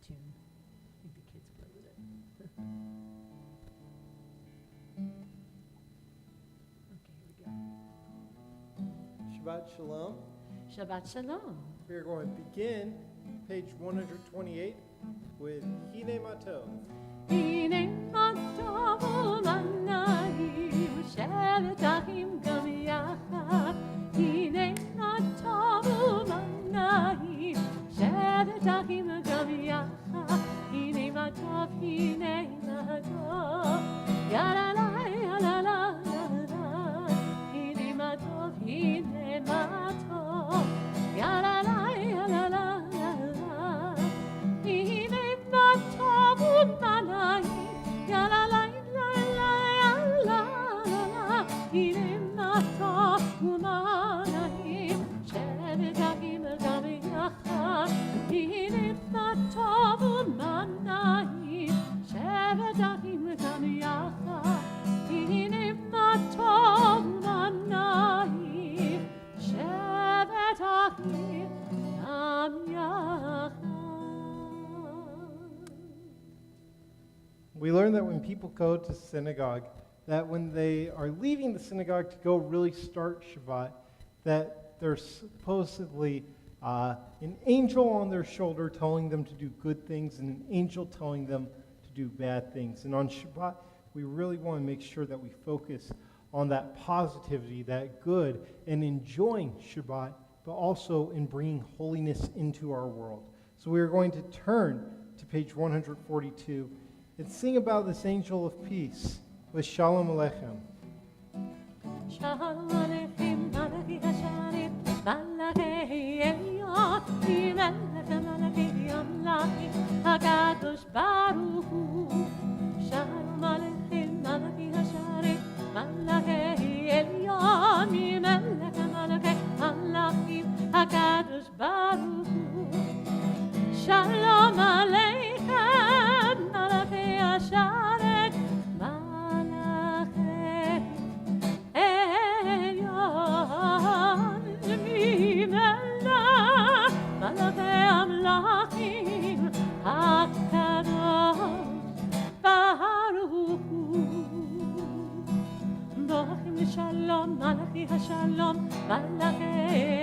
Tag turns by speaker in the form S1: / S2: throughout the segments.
S1: tune. I think the kids play with it. Okay, here we go.
S2: Shabbat Shalom.
S1: Shabbat Shalom.
S2: We are going to begin page 128 with Hine Matov.
S1: הנה מה טוב ומה נעים, שבת אחים גם יחד. הנה מה טוב ומה נעים, שבת אחים גם יחד. הנה מה טוב, הנה מה טוב, יאללה לה יאללה לה לה. הנה מה טוב, הנה מה טוב, יאללה לה יאללה לה לה. הנה מה טוב ומה נעים, יאללה לה לה יאללה לה. הנה מה טוב ומה נעים, שבת אחים גם יחד. הנה מה טוב ומה נעים, שבת אחים גם יחד. הנה מה טוב ומה נעים, שבת אחים גם יחד.
S2: We learn that when people go to synagogue, that when they are leaving the synagogue to go really start Shabbat, that there's supposedly an angel on their shoulder telling them to do good things and an angel telling them to do bad things. And on Shabbat, we really want to make sure that we focus on that positivity, that good, and enjoying Shabbat, but also in bringing holiness into our world. So we are going to turn to page 142 and sing about this angel of peace with Shalom Aleichem.
S1: Shalom Aleichem, Malachi Hasharim, Malachi Elyon, Melech Malachi Amlachi, HaKadosh Baruch Hu. Shalom Aleichem, Malachi Hasharim, Malachi Elyon, Melech Malachi Amlachi, HaKadosh Baruch Hu. Shalom Aleichem, Malachi Hasharim, Malachi Elyon, Melech Malachi Amlachi, HaKadosh Baruch Hu. Bochim Shalom, Malachi Hashalom, Malachi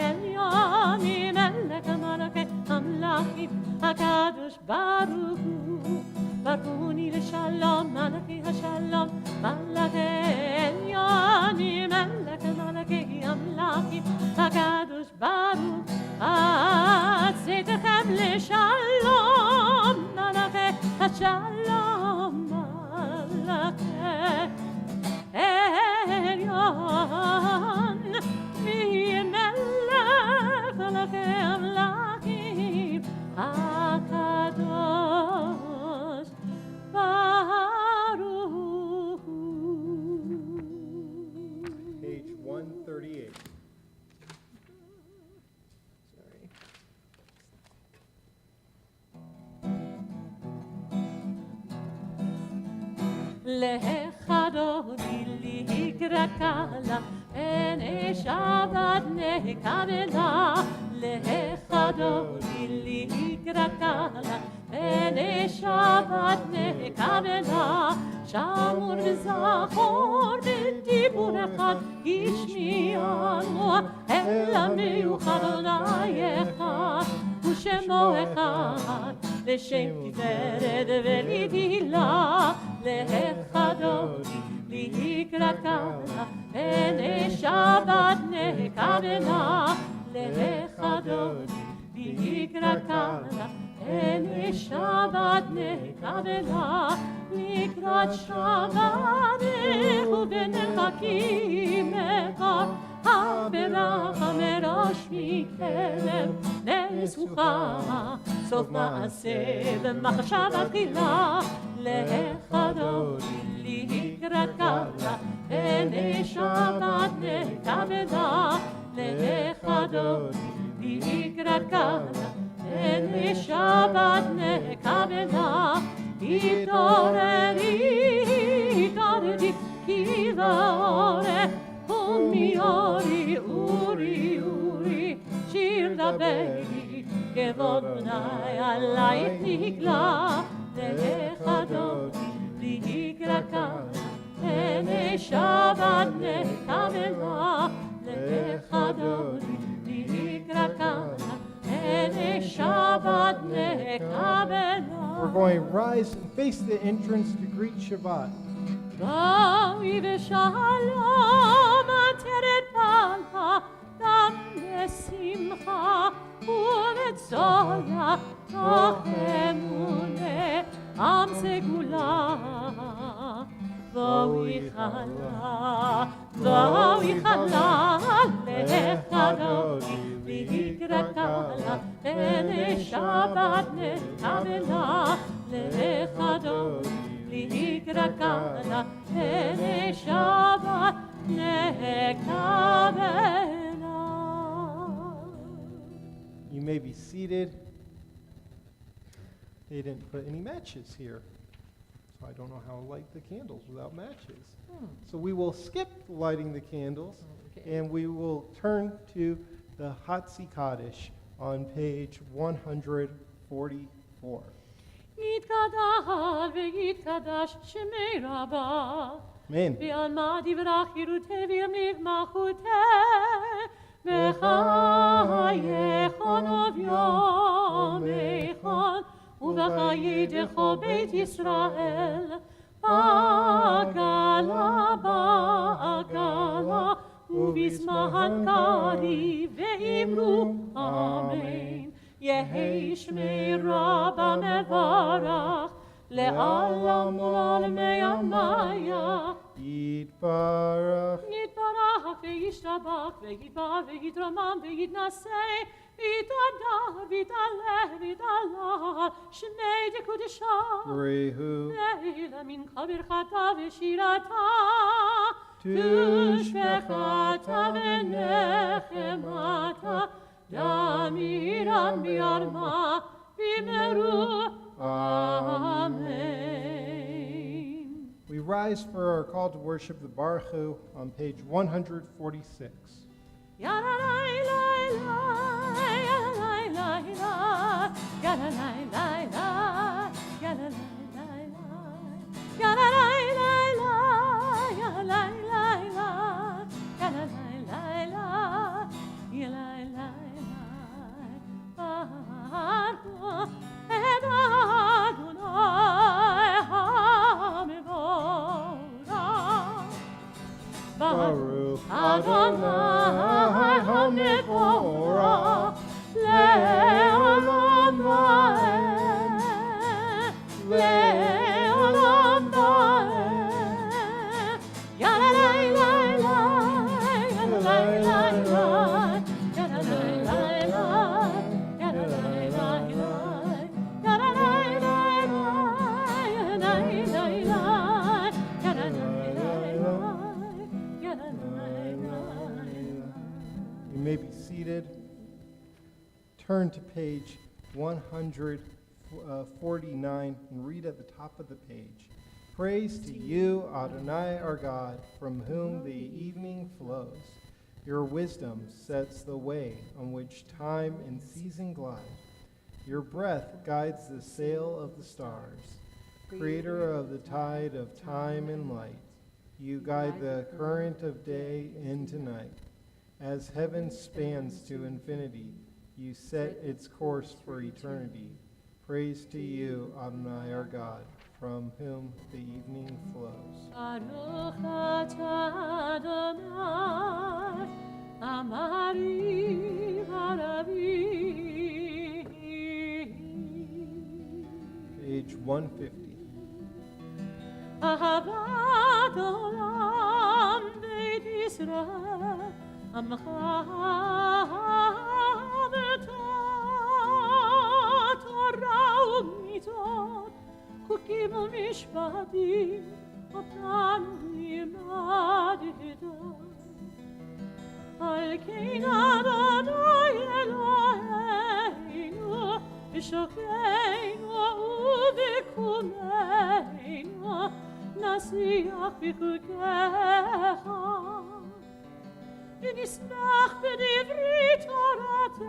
S1: Elyon, Melech Malachi Amlachi, HaKadosh Baruch Hu. Baruni Shalom, Malachi Hashalom, Malachi Elyon, Melech Malachi Amlachi, HaKadosh Baruch Hu. Atzeitekhem Shalom, Malachi Hashalom, Malachi Elyon, Melech Malachi Amlachi, HaKadosh Baruch Hu.
S2: Page 138. Sorry.
S1: Lechadodi likrakala, ene Shabbat nekabela. Lechadodi likrakala, ene Shabbat nekabela. Shamur v'zachor b'dibur echad yishmi'anu, ela miyuchad Adonai echad, u'shemo echad, l'shem tiferet v'livila. Lechadodi likrakala, ene Shabbat nekabela. Lechadodi likrakala, ene Shabbat nekabela. Likrat Shabbat echu v'nechakim ekar, ha'beracha merosh mikerev nesucha, sof ma'aseh v'machshav tchila. Lechadodi likrakala, ene Shabbat nekabela. Lechadodi likrakala, ene Shabbat nekabela. Itoreri, itoreri, kivore, umiori, uri, uri, shir daberi, כבודני עלייך נגלה, לכדות לקראתה, הנה שבת נקבלה, לכדות לקראתה, הנה שבת נקבלה.
S2: We're going to rise and face the entrance to greet Shabbat.
S1: באי ושלום עטרת בעלה, גם בשמחה ובצולה, תוך אמונה עם סגולה. בואי חלה, בואי חלה, לכדות לקראת קלה, הנה שבת נקבלה, לכדות לקראת קלה, הנה שבת נקבלה.
S2: You may be seated. They didn't put any matches here, so I don't know how to light the candles without matches. So we will skip lighting the candles, and we will turn to the Hatzi Kaddish on page 144.
S1: יתגדל ויתקדש שמי רבה,
S2: Amen.
S1: בעלמא דברה חירותי וימיך מלכותי, בחייכון וביומייכון, ובחיי דכל בית ישראל, בעגלה בעגלה, ובזמן קריב ואמרו אמן. יהי שמי רבה מברך, לעולם ולעולמי עלמיה.
S2: Yitbarach.
S1: יתברך וישתבח ויתברך ויתרומם ויתנשא ויתהדר ויתעלה ויתעלה שמי דקודשה.
S2: Rehu.
S1: לעמינך ברכתה ושירתה, תושבחתה ונחמתה, דמירם ביעלמה במהרו. Amen.
S2: We rise for our call to worship the Baruch Hu on page 146. Baruch Adonai HaMevorach Le'olam Va'ed, Le'olam Va'ed. Yadalai lai lai, yadalai lai lai, yadalai lai lai, yadalai lai lai, yadalai lai lai, yadalai lai lai, yadalai lai lai. You may be seated. Turn to page 149 and read at the top of the page. Praise to you, Adonai our God, from whom the evening flows. Your wisdom sets the way on which time and season glide. Your breath guides the sail of the stars. Creator of the tide of time and light, you guide the current of day into night. As heaven spans to infinity, you set its course for eternity. Praise to you, Adonai our God, from whom the evening flows.
S1: Baruch atah Adonai, Amari Varavi.
S2: Page 150.
S1: Ahavat olam Beit Yisrael, Amcha v'tot, Torah u'mitzvot, Chukim u'mishpatim, Otan limadeta. Al kein Adonai Eloheinu, B'shokeinu u'b'kumeinu, Nasiach b'chukecha. ונשמח בדברי תורתך,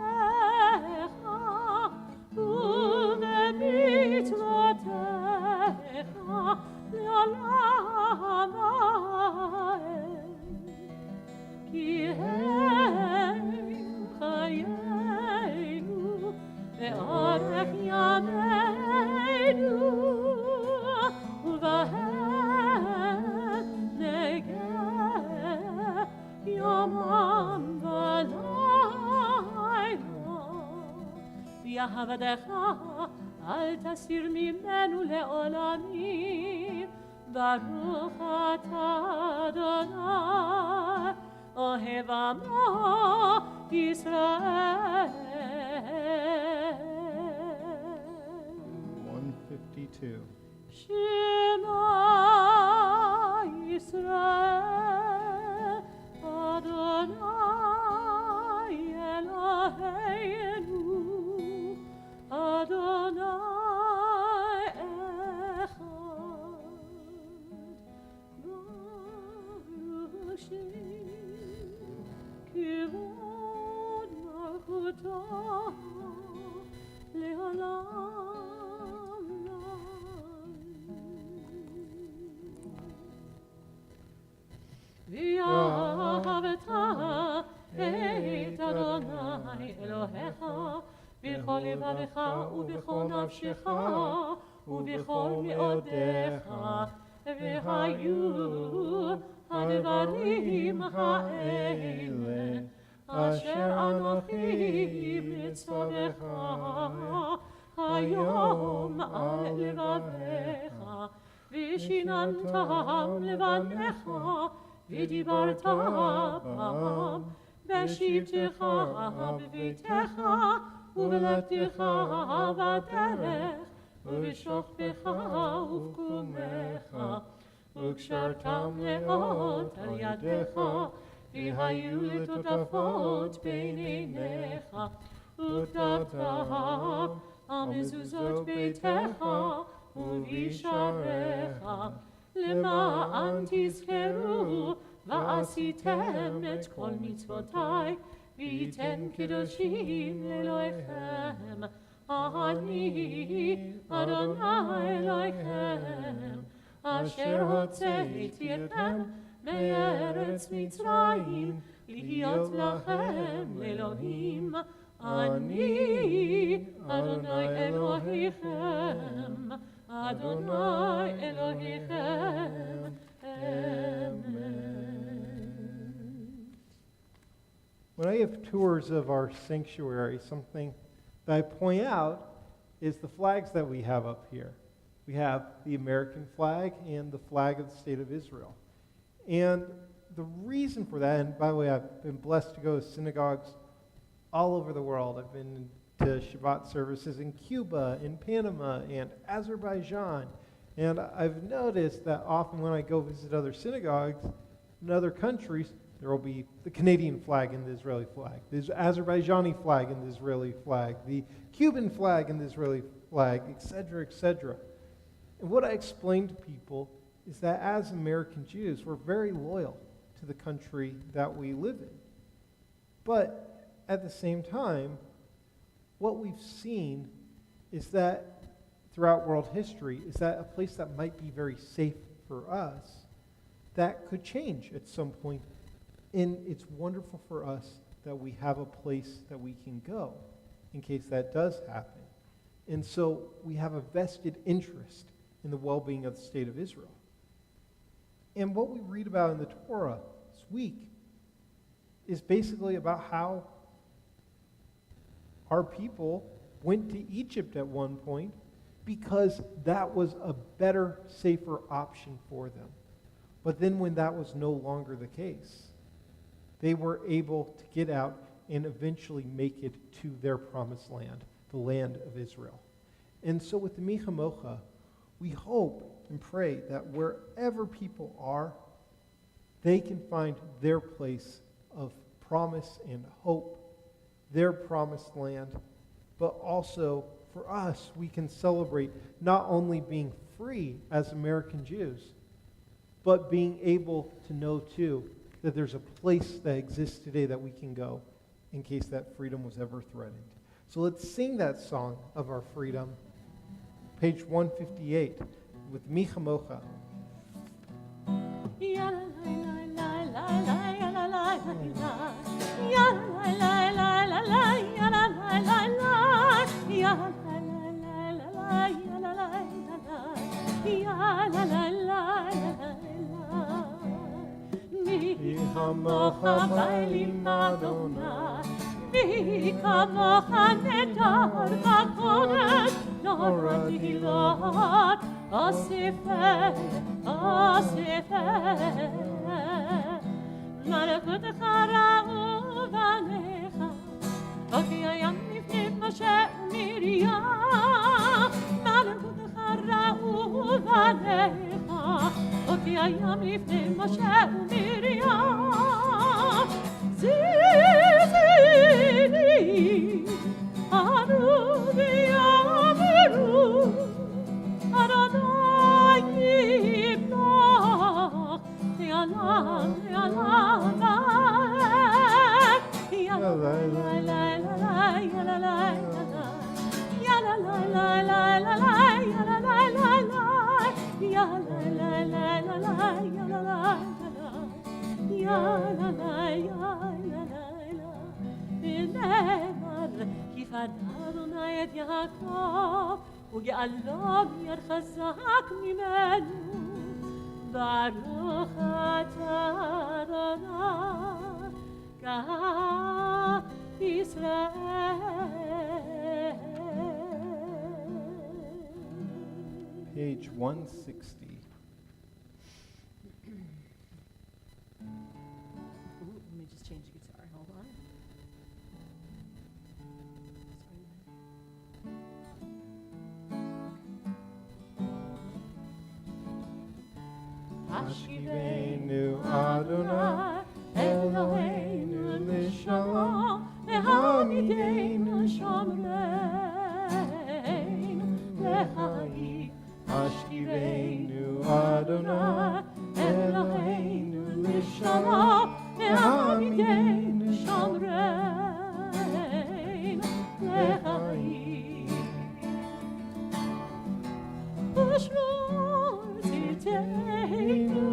S1: לאורך ימינו, ובהם נגה יומם ולילה. ויעבדך אל תסיר ממנו לעולמים, ברוך אתה אדוני אוהב עמו ישראל.
S2: 152.
S1: שמע ישראל אדוני אלוהינו אדוני אחד ברוך שם כבוד מלכותו לעולם. ואהבת את אדוני אלוהיך בכל לבבך ובכל נפשך ובכל מאודיך, והיו הדברים האלה אשר אנוכי מצווך היום על לבביך, ושיננתם לבניך ודיברת בם בשבתך בביתך ובלכתך בדרך ובשוכבך ובקומך, וקשרתם לאות על ידך, והיו לטוטפות בין עיניך, וכתבתם על מזוזות ביתך ובשעריך, למען תזכרו ועשיתם את כל מצוותיי, וייתן קדושים לאלוהיכם. אני אדוני אלוהיכם, אשר הוצאתי אתכם מארץ מצרים, להיות לכם לאלוהים. אני אדוני אלוהיכם, אדוני אלוהיכם, amen.
S2: When I give tours of our sanctuary, something that I point out is the flags that we have up here. We have the American flag and the flag of the state of Israel. And the reason for that, and by the way, I've been blessed to go to synagogues all over the world. I've been to Shabbat services in Cuba, in Panama, and Azerbaijan. And I've noticed that often when I go visit other synagogues in other countries, there will be the Canadian flag and the Israeli flag, the Azerbaijani flag and the Israeli flag, the Cuban flag and the Israeli flag, etc., etc. And what I explain to people is that as American Jews, we're very loyal to the country that we live in. But at the same time, what we've seen is that throughout world history is that a place that might be very safe for us, that could change at some point. And it's wonderful for us that we have a place that we can go in case that does happen. And so we have a vested interest in the well-being of the state of Israel. And what we read about in the Torah this week is basically about how our people went to Egypt at one point because that was a better, safer option for them. But then when that was no longer the case, they were able to get out and eventually make it to their promised land, the land of Israel. And so with the Michamocha, we hope and pray that wherever people are, they can find their place of promise and hope, their promised land, but also for us, we can celebrate not only being free as American Jews, but being able to know too that there's a place that exists today that we can go in case that freedom was ever threatened. So let's sing that song of our freedom, page 158, with Michamocha.
S1: kamocha bailim Adonai, mi kamocha nedar v'kodesh, nora dilot, asifer, מלכותך ראו בניך, כי הים לפני משה ומרים, מלכותך ראו בניך, כי הים לפני משה ומרים, זיזילי, ערו ויאמרו, אדוני ימלוך, יעלם, יעלם, אדוני את יעקב וגאלו מיד חזק ממנו ברוך אתה אדוני גאה ישראל.
S2: Page 160.
S1: Let me just change the guitar. Hold on.
S2: Ashivenu Adonai Eloheinu Lishalom V'hamidenu Shomreinu L'chaim. Ashivenu Adonai Eloheinu Lishalom V'hamidenu Shomreinu L'chaim. Ushmor tzidkeinu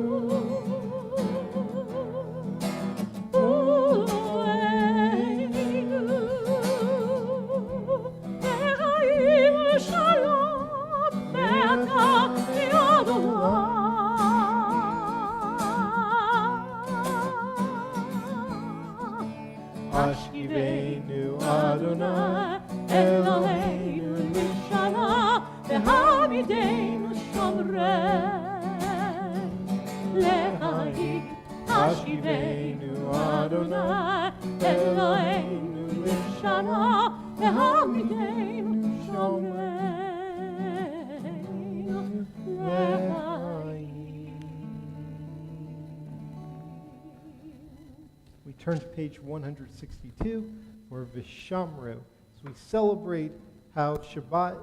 S2: Ashivenu Adonai Eloheinu Lishalom V'hamidenu Shomreinu L'chaim. Ashivenu Adonai Eloheinu Lishalom V'hamidenu Shomreinu L'chaim. We turn to page 162 for Vishamru. As we celebrate how Shabbat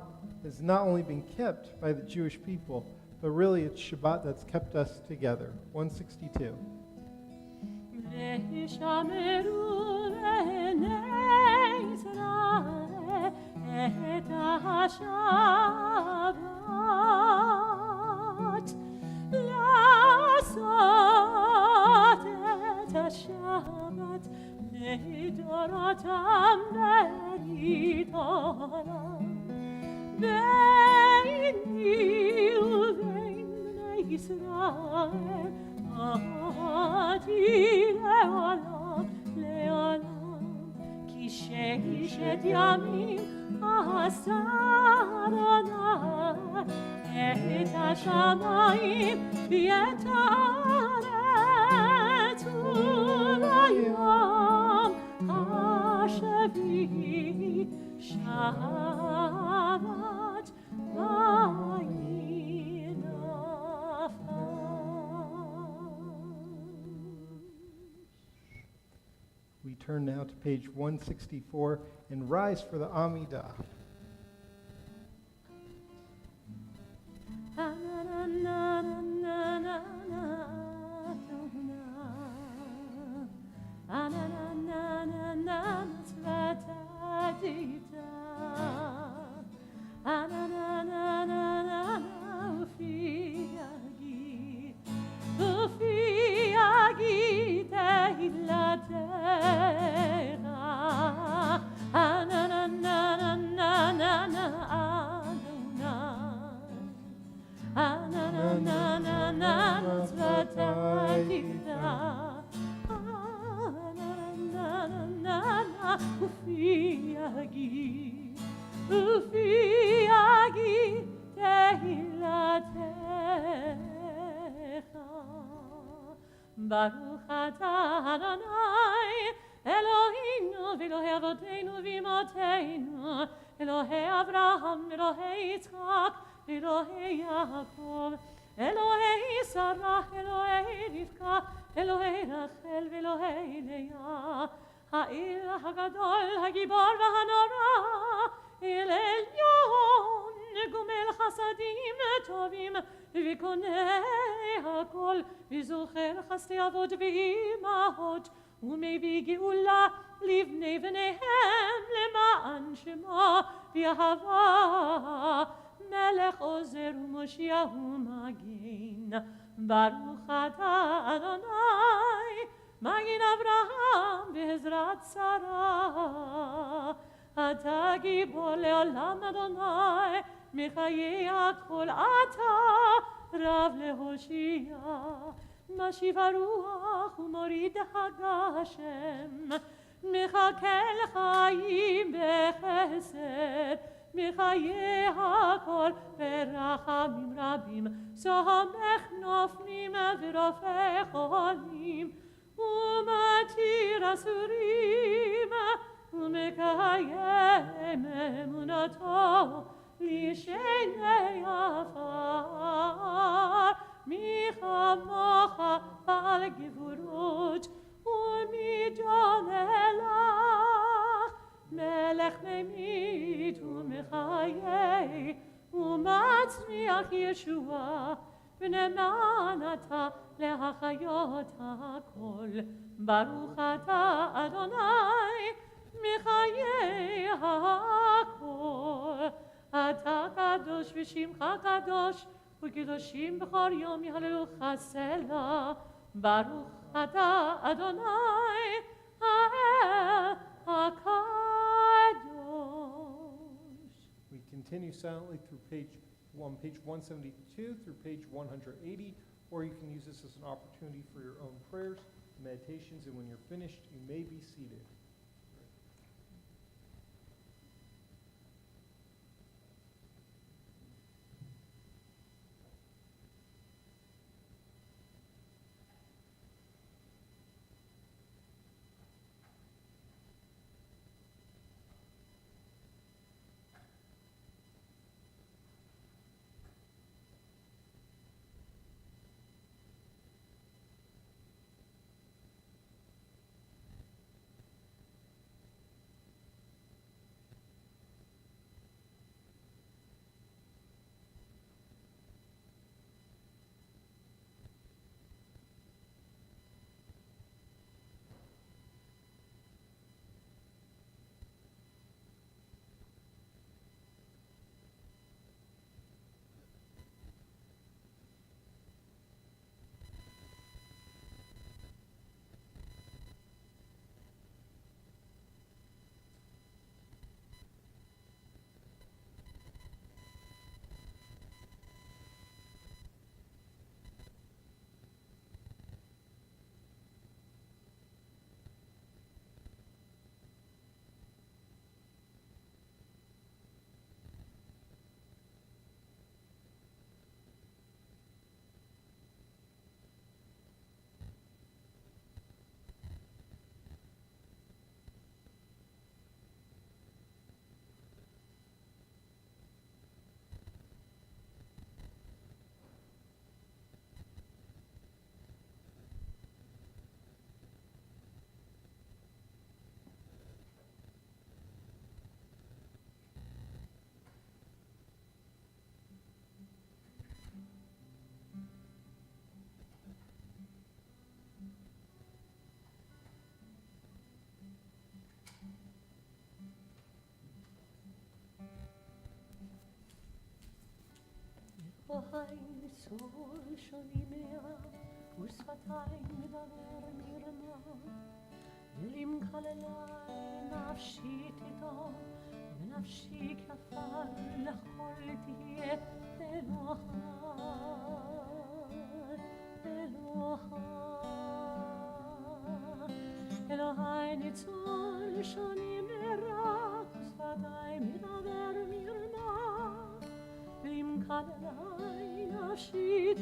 S2: has not only been kept by the Jewish people, but really it's Shabbat that's kept us together. 162.
S1: Shabbat לדורותם בריתם ביני ובין בני ישראל עדי לעולם לעולם כי ששת ימים עשה אדוני את השמיים ואת הארץ וביום השביעי שבת
S2: We turn now to page 164 and rise for the Amidah.
S1: תהילתך. ברוך אתה אדוני אלוהינו ואלוהי אבותינו ואמותינו, אלוהי אברהם ואלוהי יצחק ואלוהי יעקב, אלוהי שרה, אלוהי רבקה, אלוהי רחל ואלוהי לאה, האל הגדול, הגיבור והנורא, אל עליון, גומל חסדים טובים, וקונה הכל, וזוכר חסדי אבות ואימהות, ומביא גאולה לבני בניהם למען שמו ואהבה, מלך עוזר ומושיע ומגן. ברוך אתה אדוני מגן אברהם בעזרת שרה, אתה גיבור לעולם אדוני, מחיי הכל אתה רב להושיע, משיב הרוח ומוריד הגשם, מחכה לחיים בחסד, מחיי הכל ברחמים רבים, סומך נופלים ורופא חולים, ומתיר אסורים, ומקיים אמונתו לשני עפר. מי כמוך בעל גבורות ומי דומה לך, מלך ממית ומחיה ומצמיח ישועה, ונאמן אתה להחיות הכל. ברוך אתה אדוני מחיי הכל, אתה קדוש ושמך קדוש, וקדושים בכל יום יהללוך סלה. ברוך אתה אדוני האל הקדוש.
S2: We continue silently through page 172 through page 180, or you can use this as an opportunity for your own prayers, meditations, and when you're finished, you may be seated.
S1: כהן סול שומע ושפתיים מדבר מרמה, מילים כללי נפשי תדע ונפשי כפר לכל תהיה אלוהי אלוהי ניצול שונים מרע נפשי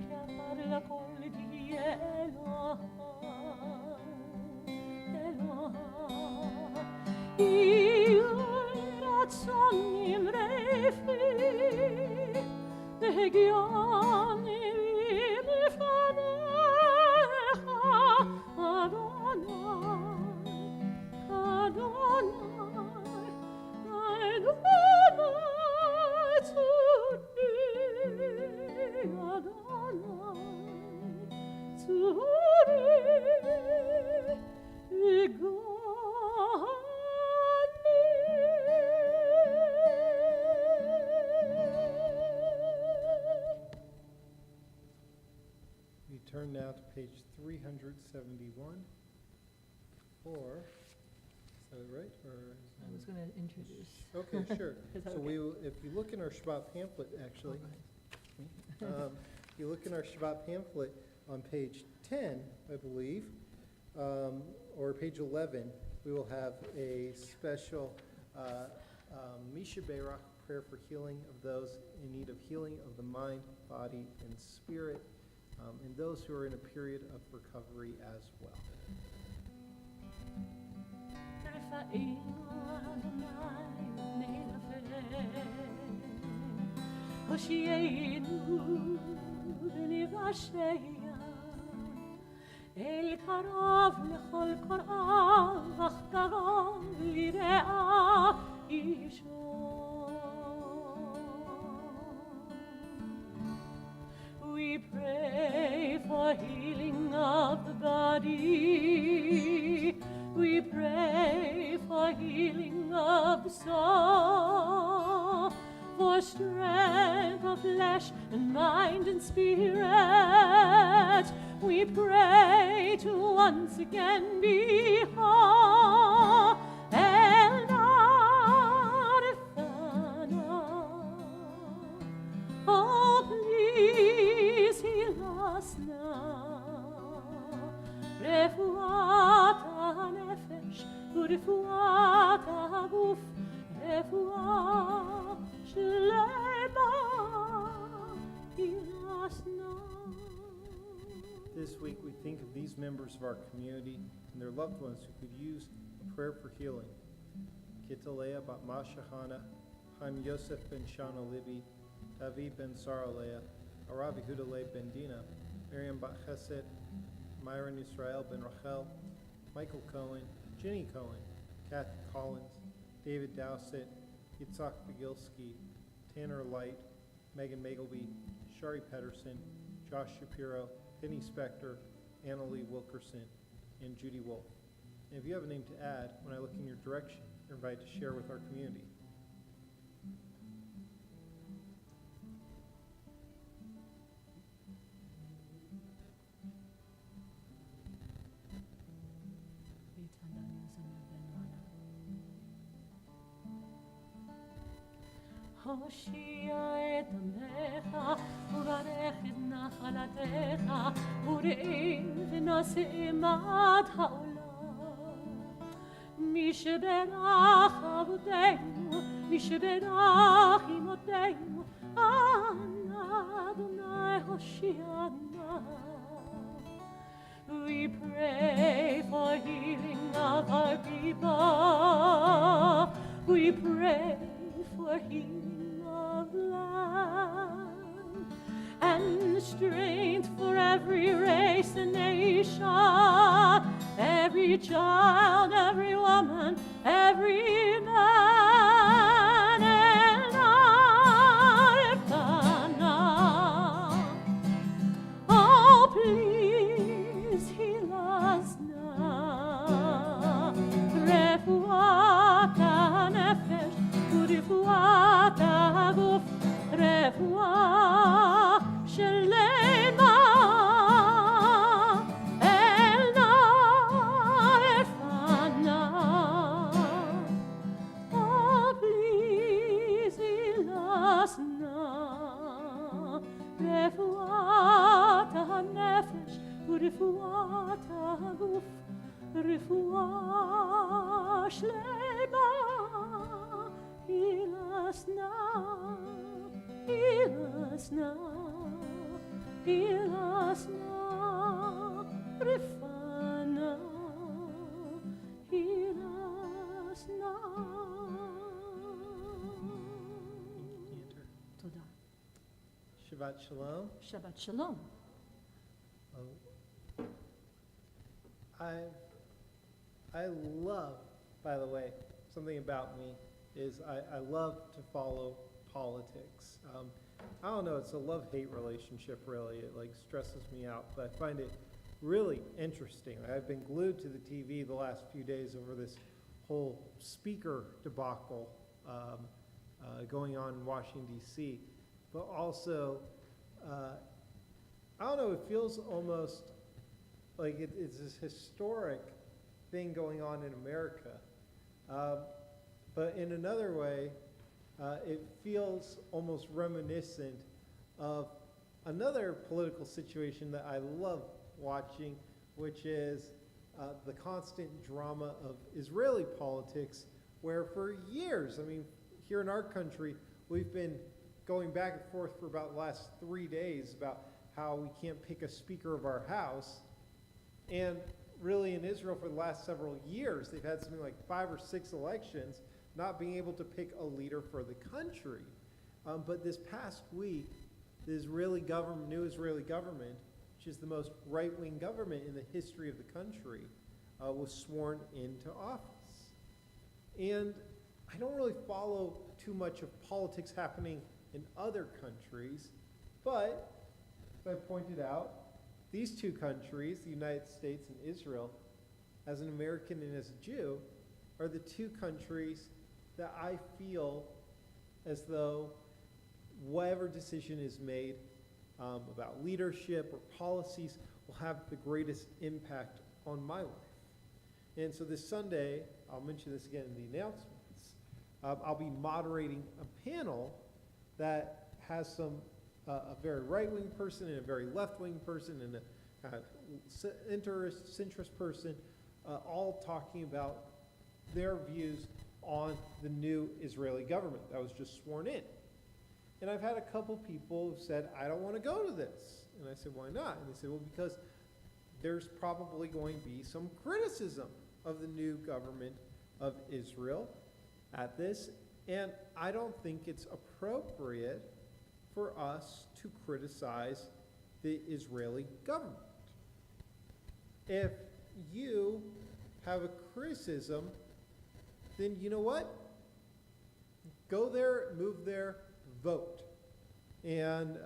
S1: כעפר לכל תהיה אלוהי יהיו רצונים רפי והגיוני לפניך אדוני
S2: We turn now to page 371. Or, is that right? Or
S3: I was going to introduce.
S2: okay, sure.
S3: Is that
S2: So
S3: okay?
S2: we will, if you look in our Shabbat pamphlet, actually, if you look in our Shabbat pamphlet on page 10, I believe, or page 11, we will have a special Misha Berach prayer for healing of those in need of healing of the mind, body, and spirit, and those who are in a period of recovery as well.
S1: הושיענו ונבשע אל קרוב לכל קוראיו אך קרוב לרעה אישו. We pray for healing of the body. We pray for healing of the soul, for strength of flesh and mind and spirit. We pray to once again be whole. El Arifana, oh please heal us now. Refuat הנפש ורפואת הגוף, רפואה שלמה ירסנה.
S2: This week we think of these members of our community and their loved ones who could use a prayer for healing. Kitalea bat Masha Hana, Chaim Yosef ben Shana Libby, David ben Sarah Leah, Arav Yehuda Leib ben Dina, Miriam bat Chesed, Myron Israel ben Rachel, Michael Cohen, Jenny Cohen, Kathy Collins, David Dowsett, Yitzhak Begilski, Tanner Light, Megan Magleby, Shari Pedersen, Josh Shapiro, Penny Spector, Annalie Wilkerson, and Judy Wolf. And if you have a name to add, when I look in your direction, you're invited to share with our community.
S1: הושיע את עמך וברך את נחלתך וראה ונשאים עד העולם. מי שברך אבותינו, מי שברך אמותינו, אנא אדוני הושיענה. We pray for healing of our people. We pray for healing of land and and strength for every race and nation, every child, every woman, every man, and oh, please heal us now. Refuat nefesh, urifuat aguf, refuat shelema, elna erfana. Oh, please heal us now. Refuat nefesh, urifuat aguf, refuat shelema. Heal us now, heal us now, heal us now, Refana, heal us now. תודה.
S2: Shabbat Shalom.
S1: שבת שלום.
S2: I love, by the way, something about me is I love to follow politics. I don't know, it's a love-hate relationship, really. It like stresses me out, but I find it really interesting. I've been glued to the TV the last few days over this whole speaker debacle going on in Washington, D.C. But also, I don't know, it feels almost like it's this historic thing going on in America. But in another way, it feels almost reminiscent of another political situation that I love watching, which is the constant drama of Israeli politics, where for years, I mean, here in our country, we've been going back and forth for about the last 3 days about how we can't pick a speaker of our house. And really in Israel for the last several years, they've had something like 5 or 6 elections, not being able to pick a leader for the country. But this past week, the Israeli government, new Israeli government, which is the most right-wing government in the history of the country, was sworn into office. And I don't really follow too much of politics happening in other countries, but as I pointed out, these two countries, the United States and Israel, as an American and as a Jew, are the two countries that I feel as though whatever decision is made about leadership or policies will have the greatest impact on my life. And so this Sunday, I'll mention this again in the announcements, I'll be moderating a panel that has some a very right-wing person and a very left-wing person and a kind of centrist person, all talking about their views on the new Israeli government that was just sworn in. And I've had a couple people who said, I don't want to go to this. And I said, why not? And they said, well, because there's probably going to be some criticism of the new government of Israel at this. And I don't think it's appropriate for us to criticize the Israeli government. If you have a criticism, then you know what? Go there, move there, vote. And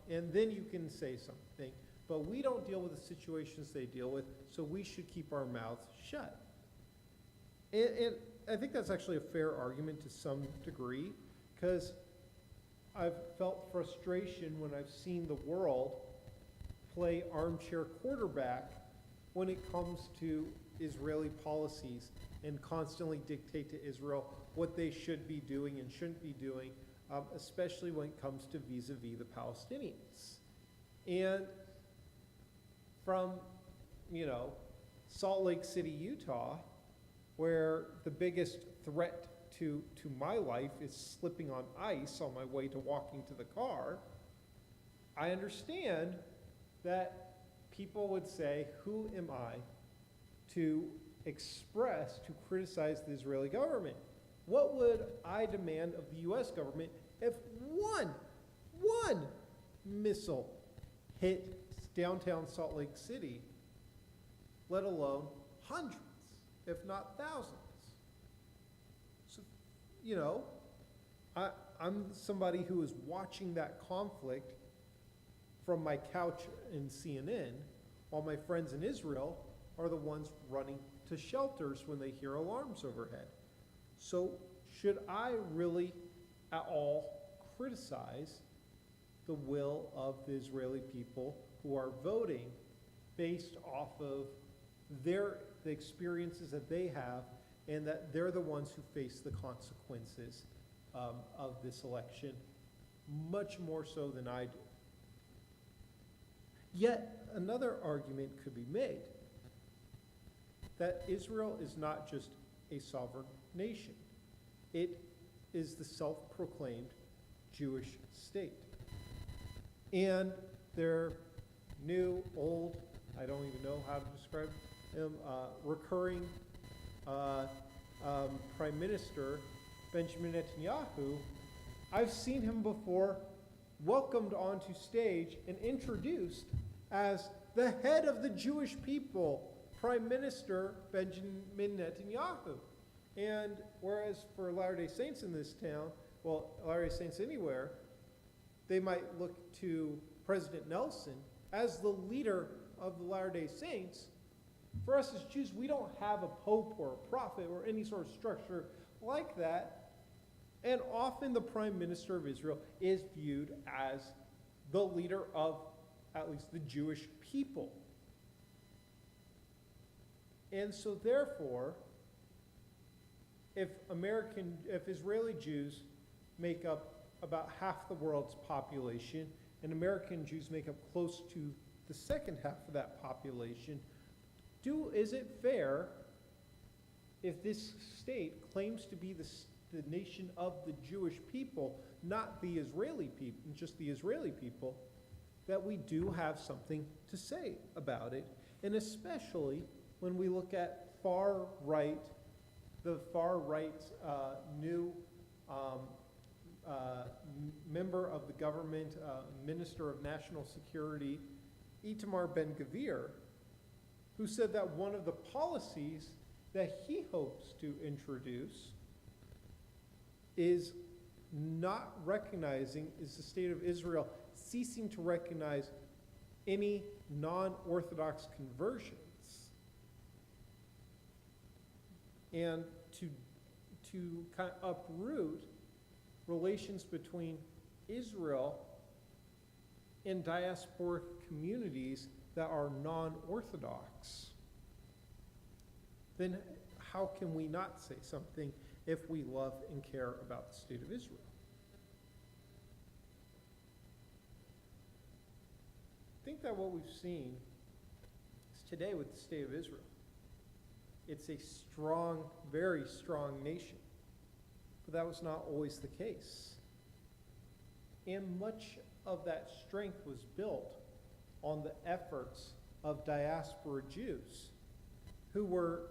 S2: then you can say something. But we don't deal with the situations they deal with, so we should keep our mouths shut. And I think that's actually a fair argument to some degree, because I've felt frustration when I've seen the world play armchair quarterback when it comes to Israeli policies and constantly dictate to Israel what they should be doing and shouldn't be doing, especially when it comes to vis-a-vis the Palestinians. And from, Salt Lake City, Utah, where the biggest threat to my life is slipping on ice on my way to walking to the car, I understand that people would say, who am I to express, to criticize the Israeli government? What would I demand of the U.S. government if one missile
S3: hit downtown Salt Lake City, let alone hundreds, if not thousands. So, you know, I'm somebody who is watching that conflict from my couch in CNN, while my friends in Israel are the ones running to shelters when they hear alarms overhead. So should I really at all criticize the will of the Israeli people who are voting based off of the experiences that they have, and that they're the ones who face the consequences of this election, much more so than I do? Yet another argument could be made that Israel is not just a sovereign nation. It is the self-proclaimed Jewish state. And their new, old, I don't even know how to describe him, recurring Prime Minister, Benjamin Netanyahu, I've seen him before welcomed onto stage and introduced as the head of the Jewish people, Prime Minister Benjamin Netanyahu. And whereas for Latter-day Saints in this town, well, Latter-day Saints anywhere, they might look to President Nelson as the leader of the Latter-day Saints. For us as Jews, we don't have a pope or a prophet or any sort of structure like that. And often the Prime Minister of Israel is viewed as the leader of at least the Jewish people. And so therefore, if Israeli Jews make up about half the world's population, and American Jews make up close to the second half of that population, is it fair if this state claims to be the nation of the Jewish people, not the Israeli people, just the Israeli people, that we do have something to say about it? And especially when we look at the far right new member of the government, Minister of National Security, Itamar Ben-Gvir, who said that one of the policies that he hopes to introduce is not recognizing, is the state of Israel ceasing to recognize any non-Orthodox conversions, and to kind of uproot relations between Israel and diasporic communities that are non-Orthodox. Then how can we not say something if we love and care about the state of Israel? I think that what we've seen is today with the state of Israel. It's a strong, very strong nation. But that was not always the case. And much of that strength was built on the efforts of diaspora Jews who were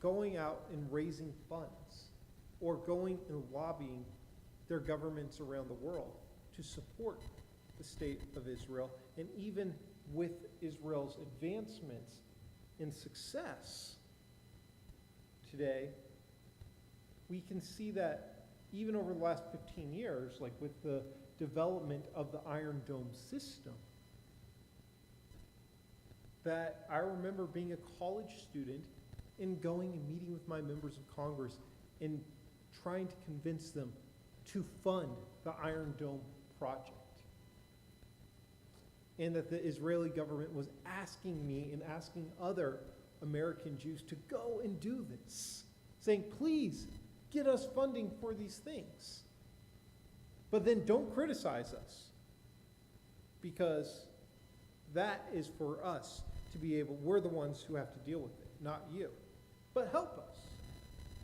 S3: going out and raising funds or going and lobbying their governments around the world to support the state of Israel. And even with Israel's advancements in success today, we can see that even over the last 15 years, like with the development of the Iron Dome system, that I remember being a college student and going and meeting with my members of Congress and trying to convince them to fund the Iron Dome project. And that the Israeli government was asking me and asking other American Jews to go and do this, saying, please, get us funding for these things. But then don't criticize us, because that is for us to be able, we're the ones who have to deal with it, not you. But help us,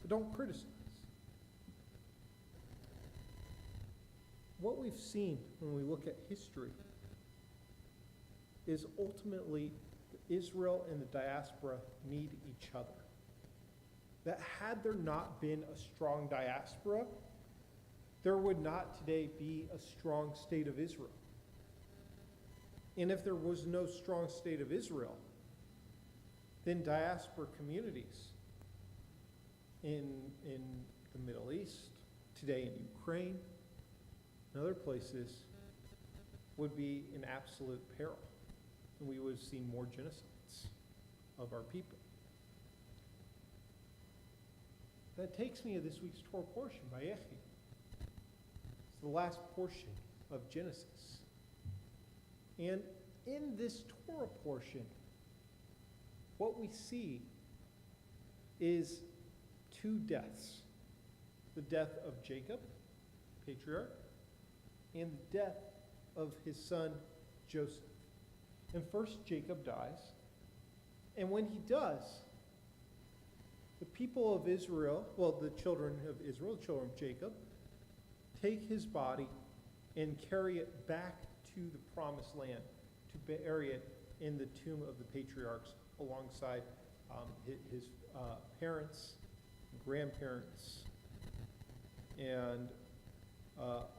S3: but don't criticize. What we've seen when we look at history is ultimately Israel and the diaspora need each other. That had there not been a strong diaspora, there would not today be a strong state of Israel. And if there was no strong state of Israel, then diaspora communities in the Middle East, today in Ukraine, and other places would be in absolute peril. And we would have seen more genocides of our people. That takes me to this week's Torah portion by Erev. It's the last portion of Genesis. And in this Torah portion, what we see is two deaths. The death of Jacob, patriarch, and the death of his son Joseph. And first Jacob dies, and when he does, the people of Israel, well, the children of Israel, the children of Jacob, take his body and carry it back to the promised land to bury it in the tomb of the patriarchs alongside his parents, grandparents, and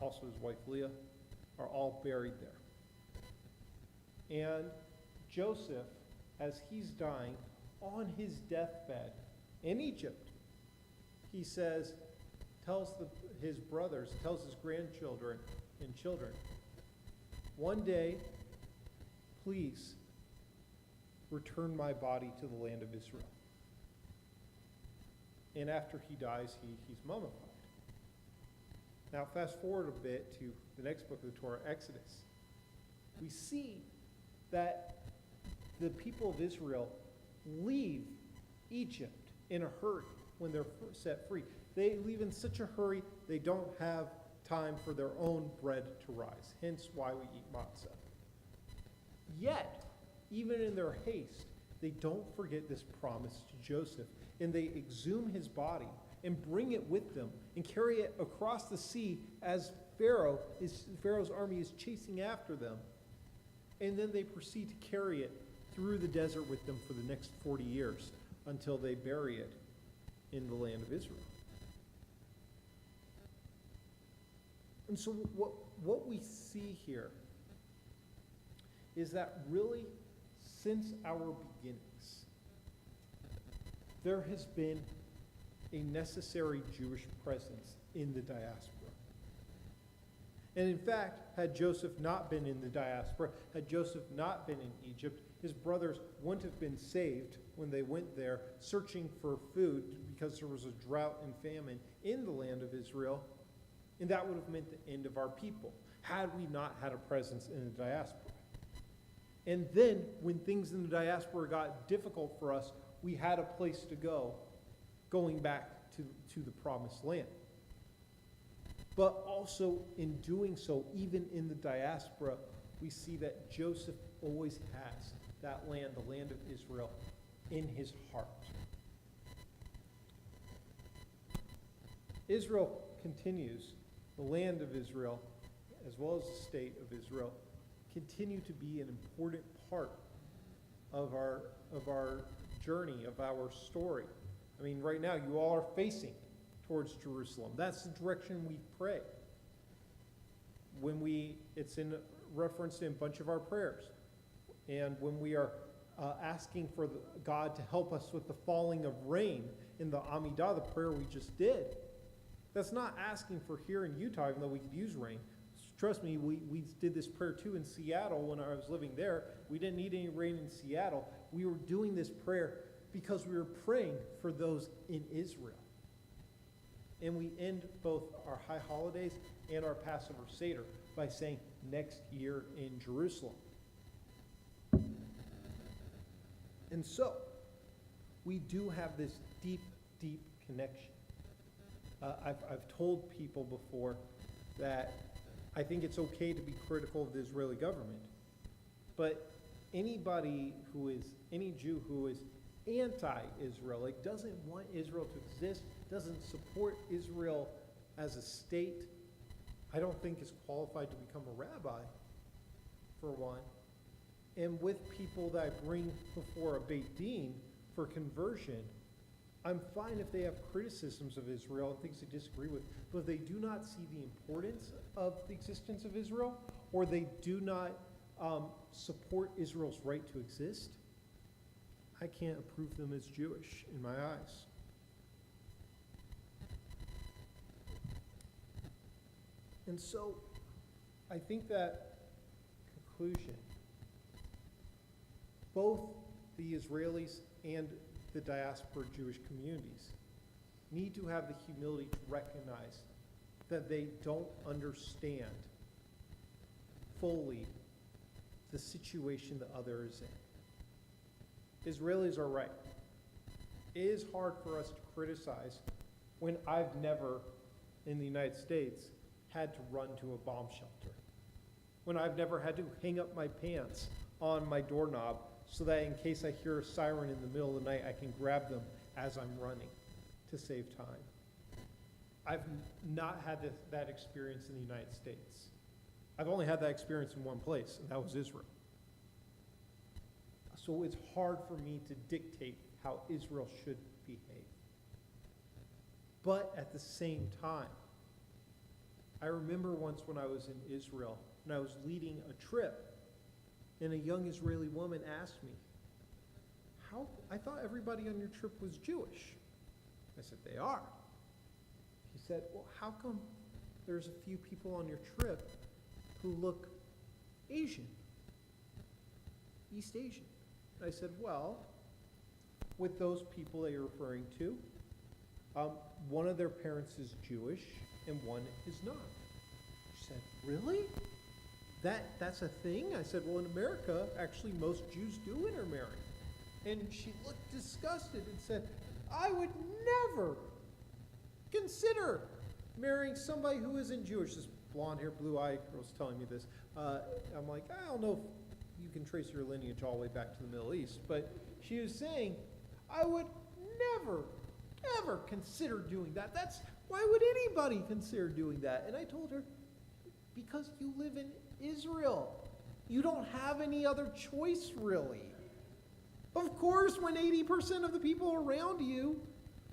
S3: also his wife Leah are all buried there. And Joseph, as he's dying on his deathbed in Egypt, he says, tells his brothers, tells his grandchildren and children, one day, please return my body to the land of Israel. And after he dies, he's mummified. Now, fast forward a bit to the next book of the Torah, Exodus. We see that the people of Israel leave Egypt in a hurry when they're set free. They leave in such a hurry, they don't have time for their own bread to rise, hence why we eat matzah. Yet, even in their haste, they don't forget this promise to Joseph, and they exhume his body and bring it with them and carry it across the sea as Pharaoh's army is chasing after them. And then they proceed to carry it through the desert with them for the next 40 years until they bury it in the land of Israel. And so what we see here is that really, since our beginnings, there has been a necessary Jewish presence in the diaspora. And in fact, had Joseph not been in the diaspora, had Joseph not been in Egypt, his brothers wouldn't have been saved when they went there searching for food because there was a drought and famine in the land of Israel. And that would have meant the end of our people, had we not had a presence in the diaspora. And then, when things in the diaspora got difficult for us, we had a place to go, going back to the promised land. But also, in doing so, even in the diaspora, we see that Joseph always has that land, the land of Israel, in his heart. Israel continues, the land of Israel, as well as the state of Israel, continue to be an important part of our journey, of our story. I mean, right now, you all are facing towards Jerusalem. That's the direction we pray. It's in reference in a bunch of our prayers. And when we are asking for God to help us with the falling of rain in the Amidah, the prayer we just did, that's not asking for here in Utah, even though we could use rain. Trust me, we did this prayer too in Seattle when I was living there. We didn't need any rain in Seattle. We were doing this prayer because we were praying for those in Israel. And we end both our high holidays and our Passover Seder by saying, next year in Jerusalem. And so, we do have this deep, deep connection. I've told people before that I think it's okay to be critical of the Israeli government, but any Jew who is anti-Israel, like doesn't want Israel to exist, doesn't support Israel as a state, I don't think is qualified to become a rabbi, for one. And with people that I bring before a Beit Din for conversion, I'm fine if they have criticisms of Israel and things they disagree with, but if they do not see the importance of the existence of Israel, or they do not support Israel's right to exist, I can't approve them as Jewish in my eyes. And so, I think that conclusion, both the Israelis and the diaspora Jewish communities need to have the humility to recognize that they don't understand fully the situation the other is in. Israelis are right. It is hard for us to criticize when I've never, in the United States, had to run to a bomb shelter. When I've never had to hang up my pants on my doorknob so that in case I hear a siren in the middle of the night, I can grab them as I'm running to save time. I've not had that experience in the United States. I've only had that experience in one place, and that was Israel. So it's hard for me to dictate how Israel should behave. But at the same time, I remember once when I was in Israel, and I was leading a trip, and a young Israeli woman asked me, I thought everybody on your trip was Jewish. I said, they are. She said, well, how come there's a few people on your trip who look Asian, East Asian? I said, well, with those people that you're referring to, one of their parents is Jewish and one is not. She said, really? That's a thing? I said, well, in America, actually, most Jews do intermarry. And she looked disgusted and said, I would never consider marrying somebody who isn't Jewish. This blonde-haired, blue-eyed girl was telling me this. I'm like, I don't know if you can trace your lineage all the way back to the Middle East, but she was saying, I would never, ever consider doing that. Why would anybody consider doing that? And I told her, because you live in Israel. You don't have any other choice, really. Of course, when 80% of the people around you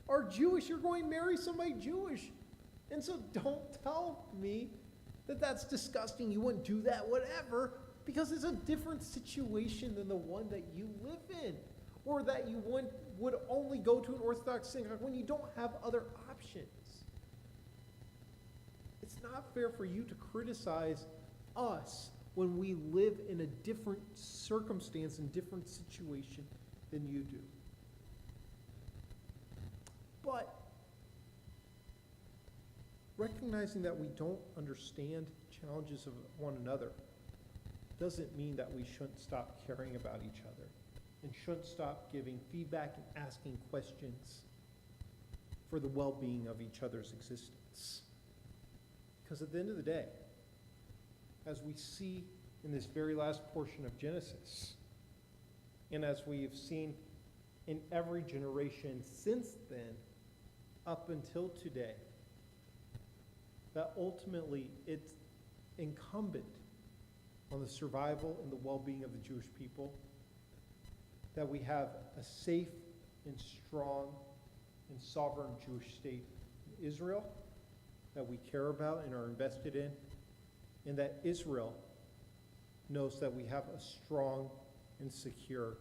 S3: are Jewish, you're going to marry somebody Jewish. And so don't tell me that that's disgusting, you wouldn't do that, whatever, because it's a different situation than the one that you live in, or that you would only go to an Orthodox synagogue when you don't have other options. It's not fair for you to criticize us when we live in a different circumstance and different situation than you do. But recognizing that we don't understand challenges of one another doesn't mean that we shouldn't stop caring about each other and shouldn't stop giving feedback and asking questions for the well-being of each other's existence. Because at the end of the day, as we see in this very last portion of Genesis, and as we have seen in every generation since then, up until today, that ultimately it's incumbent on the survival and the well-being of the Jewish people that we have a safe and strong and sovereign Jewish state in Israel that we care about and are invested in, and that Israel knows that we have a strong and secure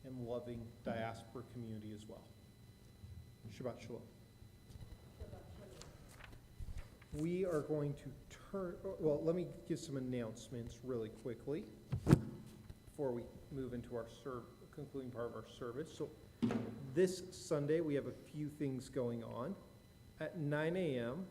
S3: and loving diaspora community as well. Shabbat Shalom. We are going to well, let me give some announcements really quickly before we move into our concluding part of our service. So this Sunday, we have a few things going on. At 9 a.m.,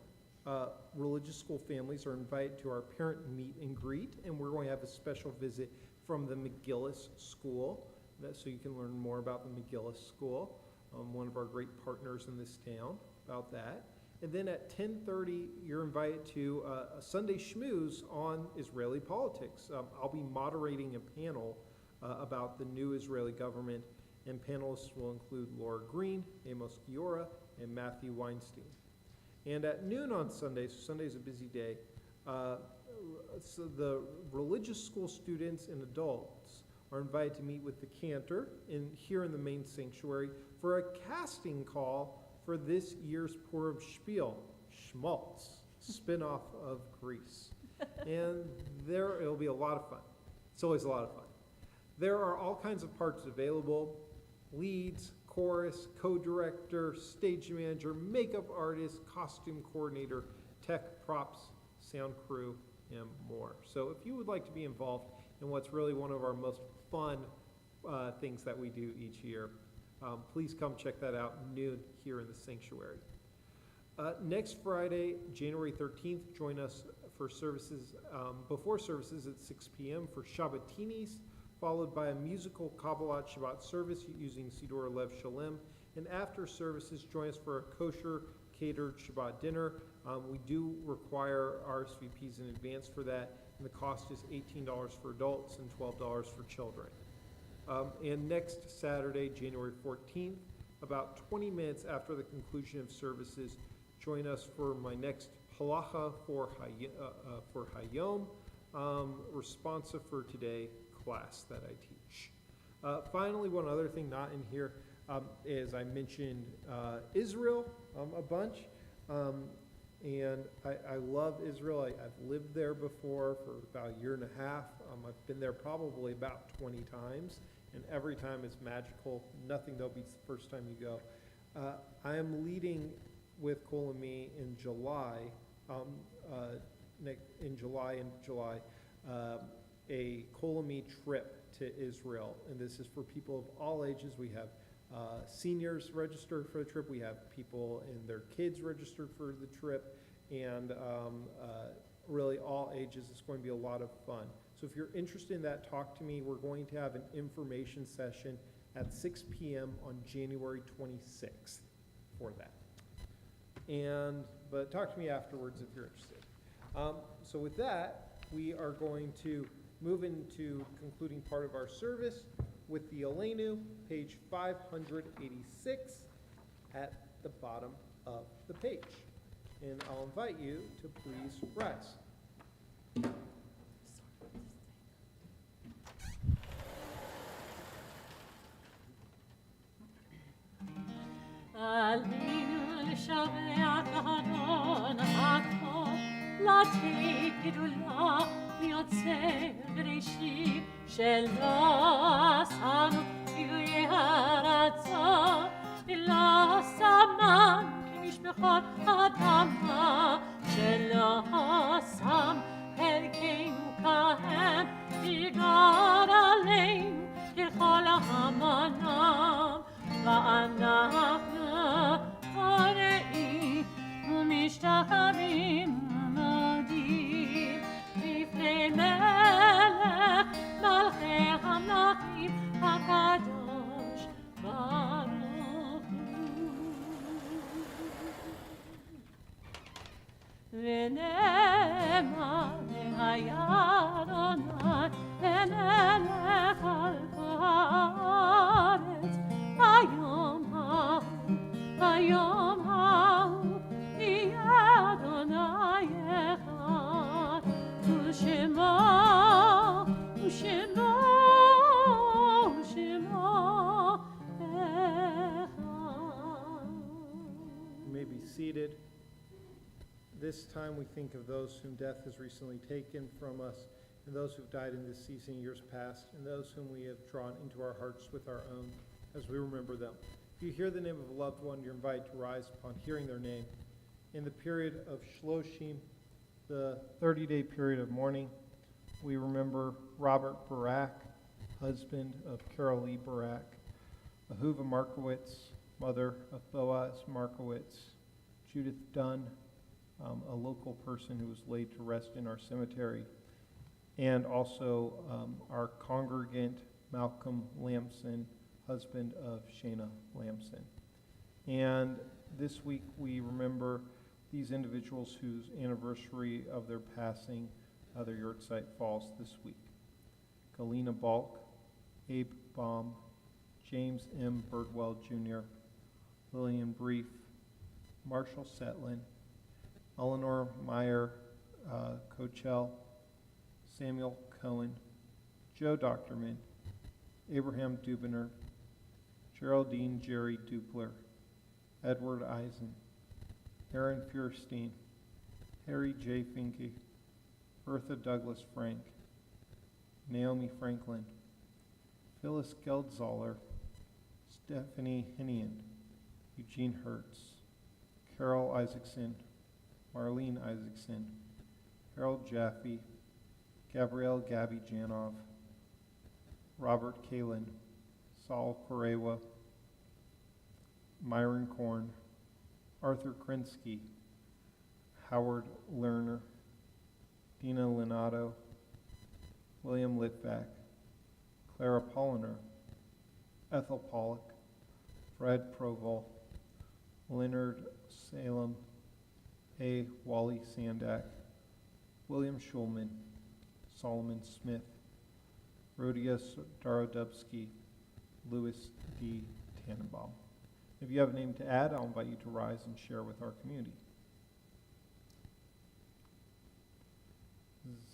S3: religious school families are invited to our parent meet and greet, and we're going to have a special visit from the McGillis School, so you can learn more about the McGillis School, one of our great partners in this town, about that. And then at 10:30, you're invited to a Sunday schmooze on Israeli politics. I'll be moderating a panel about the new Israeli government, and panelists will include Laura Green, Amos Giora, and Matthew Weinstein. And at noon on Sunday, so Sunday's a busy day, so the religious school students and adults are invited to meet with the cantor here in the main sanctuary for a casting call for this year's Purim Spiel, Schmaltz, spin-off of Greece. And it'll be a lot of fun. It's always a lot of fun. There are all kinds of parts available: leads, chorus, co-director, stage manager, makeup artist, costume coordinator, tech, props, sound crew, and more. So if you would like to be involved in what's really one of our most fun things that we do each year, please come check that out noon here in the sanctuary. Next Friday, January 13th, join us for services, before services at 6 p.m. for Shabbatinis, followed by a musical Kabbalat Shabbat service using Siddur Lev Shalem. And after services, join us for a kosher catered Shabbat dinner. We do require RSVPs in advance for that, and the cost is $18 for adults and $12 for children. And next Saturday, January 14th, about 20 minutes after the conclusion of services, join us for my next halacha for Hayom, responsive for today class that I teach. Finally, one other thing not in here is I mentioned Israel a bunch, and I love Israel. I've lived there before for about a year and a half. I've been there probably about 20 times, and every time it's magical. Nothing though beats the first time you go. I am leading with Cole and me in July, a Cole and me trip to Israel, and this is for people of all ages. We have seniors registered for the trip. We have people and their kids registered for the trip, and really all ages. It's going to be a lot of fun. So if you're interested in that, talk to me. We're going to have an information session at 6 p.m. on January 26th for that. But talk to me afterwards if you're interested. So with that, we are going to move into concluding part of our service with the Aleinu, page 586, at the bottom of the page. And I'll invite you to please rise.
S1: עלינו לשבח אדון הטוב, לתת גדולה מיוצר בראשית, שלא עשנו גילויי הרצון, ולא שמם כמשפחות אדמה, שלא שם חלקנו כהם, יגאר עלינו ככל המנם, ואנחנו קוראים ומשתחווים ומודים לפני מלך מלכי המלכים הקדוש ברוך הוא. ונאמר היה אדוני למלך על כל הארץ, היום ההוא יהיה אדוני אחד, ושמו אחד.
S3: You may be seated. This time we think of those whom death has recently taken from us, and those who've died in this season in years past, and those whom we have drawn into our hearts with our own, as we remember them. If you hear the name of a loved one, you're invited to rise upon hearing their name. In the period of Shloshim, the 30-day period of mourning, we remember Robert Barak, husband of Carol Lee Barak, Ahuva Markowitz, mother of Boaz Markowitz, Judith Dunn, a local person who was laid to rest in our cemetery, and also our congregant, Malcolm Lamson, husband of Shana Lamson. And this week we remember these individuals whose anniversary of their passing, their yahrzeit falls this week. Galena Balk, Abe Baum, James M. Birdwell Jr., Lillian Brief, Marshall Setlin, Eleanor Meyer Coachell, Samuel Cohen, Joe Doctorman, Abraham Dubiner, Geraldine Jerry Dupler, Edward Eisen, Aaron Feuerstein, Harry J. Finke, Bertha Douglas Frank,
S2: Naomi Franklin, Phyllis Geldzoller, Stephanie Hinian, Eugene Hertz, Carol Isaacson, Marlene Isaacson, Harold Jaffe, Gabrielle Gabby Janov, Robert Kalin, Saul Korewa, Myron Korn, Arthur Krinsky, Howard Lerner, Dina Lenato, William Litvak, Clara Polliner, Ethel Pollock, Fred Provol, Leonard Salem, A. Wally Sandak, William Schulman, Solomon Smith, Rhodia Starodubsky, Louis D. Tannenbaum. If you have a name to add, I'll invite you to rise and share with our community.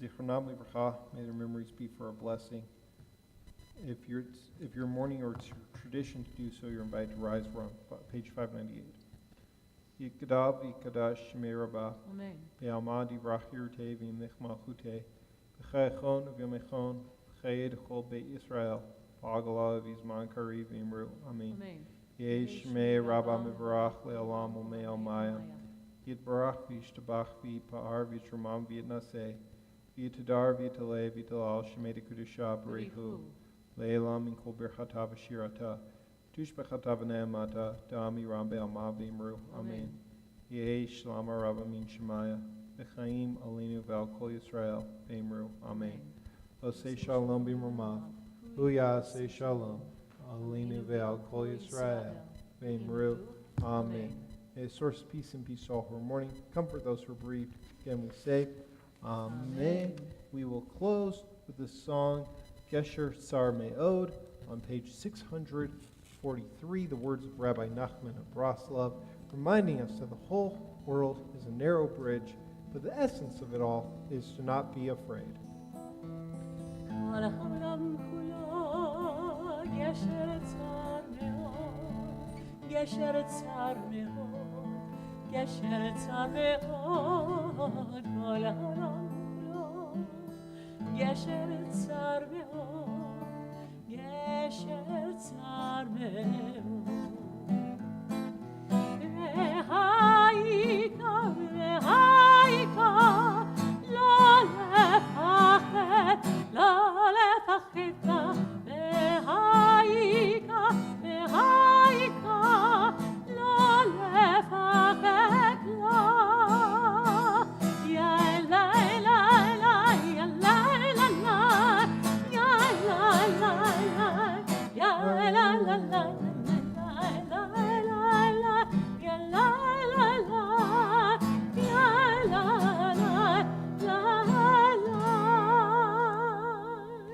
S2: Zichronam Livracha, may their memories be for a blessing. If you're mourning or it's your tradition to do so, you're invited to rise. We're on page 598. Yikadav Yikadash Shemei Rabbah.
S1: Amen.
S2: Be'alma divrach yirtei v'imnech malchutei. B'chayachon v'yomechon. B'chayed chol Beit Yisrael. Ba'agala v'izman kari v'imru. Amen.
S1: Amen.
S2: Yehi Shemei Rabbah Mivarach le'olam u'mei almaya. Yitbarach v'yishtabach v'yipa'ar v'yitrumam v'yitnaseh. V'yitadar v'yitaleh v'yitalal Shemei Dekudusha B'rehu. Le'elam min kol birchata v'shirata. Tushbechata v'ne'amata. Da'ami ram be'alma v'imru. Amen. Yehi Shlama Rabba min Shemaya. V'chaim alinu v'al kol Yisrael. V'imru. Amen. Osei shalom b'imrumav. Huya say shalom. Alinu ve'al kol Yisrael. V'imru. Amen. May the source of peace and peace to all who are mourning. Comfort those who are bereaved. Again we say, Amen. We will close with the song Gesher Sar Me'od on page 643, the words of Rabbi Nachman of Broslov, reminding us that the whole world is a narrow bridge, but the essence of it all is to not be afraid.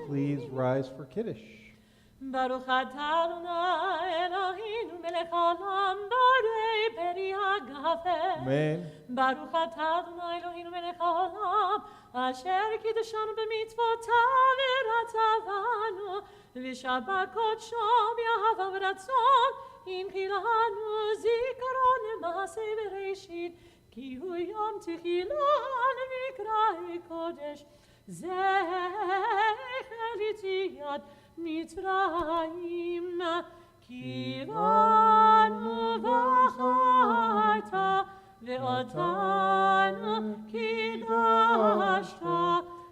S2: Please rise for Kiddush.
S1: Baruch atah Adonai Eloheinu melech haolam borei peri hagafen.
S2: Amen.
S1: Baruch atah Adonai Eloheinu melech haolam asher kiddushanu b'mitzvotav v'ratzavanu v'shabbat kodsho b'ahava v'ratzon imchilanu zikaron l'maaseh v'reishit ki hu yom techilah v'ikrai kodesh zecher l'tiyat Mitzrayim kivanu v'charta ve'otanu kidashta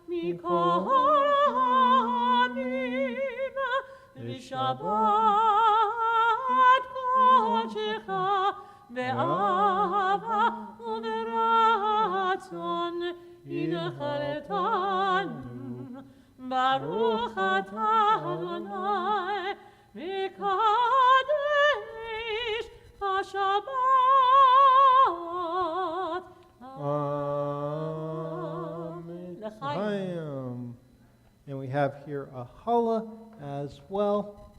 S1: mikol ha'amim v'shabbat kodecha ve'ava u'v'ratzon inchaltanu Baruch atah Adonai v'kadesh ha'shabbat.
S2: Amen.
S1: L'chaim.
S2: And we have here a challah as well.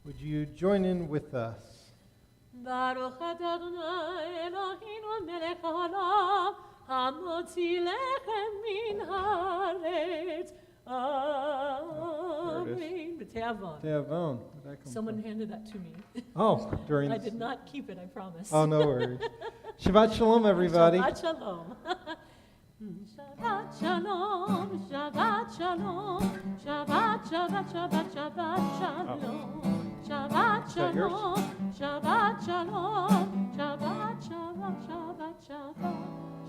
S2: Would you join in with us?
S1: Baruch atah Adonai Eloheinu melech haolam hamotzi lechem min haaretz. Amen. B'te'avon.
S2: Te'avon. Where'd that come
S1: Someone
S2: from?
S1: handed that to me.
S2: Oh, during
S1: I
S2: the-
S1: did not keep it, I promise.
S2: Oh, no worries. Shabbat shalom, everybody.
S1: Shabbat shalom. Shabbat shalom, Shabbat shalom, Shabbat, Shabbat, Shabbat, Shabbat shalom, Shabbat
S2: Is that yours?
S1: shalom, Shabbat shalom, Shabbat, Shabbat, Shabbat, Shabbat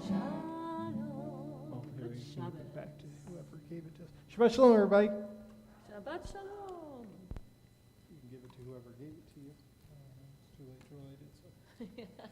S1: shalom.
S2: Oh, here we
S1: Good
S2: give it
S1: Shabbat.
S2: back to whoever gave it to us. Shabbat shalom, everybody.
S1: Shabbat shalom.
S3: You can give it to whoever gave it to you. It's too late to relate it, so.